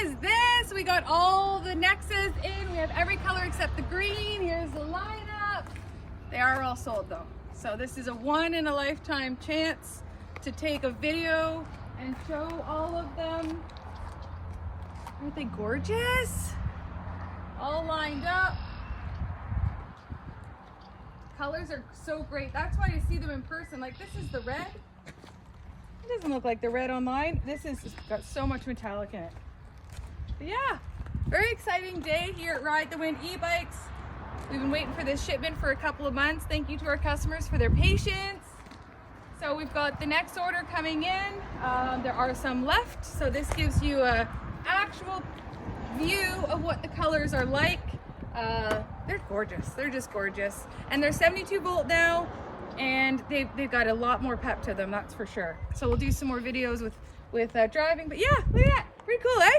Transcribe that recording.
is this? We got all the NEXAs in. We have every color except the green. Here's the lineup. They are all sold though. So this is a one in a lifetime chance to take a video and show all of them. Aren't they gorgeous? All lined up. Colors are so great. That's why you see them in person. Like this is the red. It doesn't look like the red online. This is got so much metallic in it. But yeah, very exciting day here at RideTheWindEbikes. We've been waiting for this shipment for a couple of months. Thank you to our customers for their patience. So we've got the next order coming in. There are some left. So this gives you an actual view of what the colors are like. They're gorgeous. They're just gorgeous. And they're 72 volt now. And they've got a lot more pep to them, that's for sure. So we'll do some more videos with driving. But yeah, look at that. Pretty cool, eh?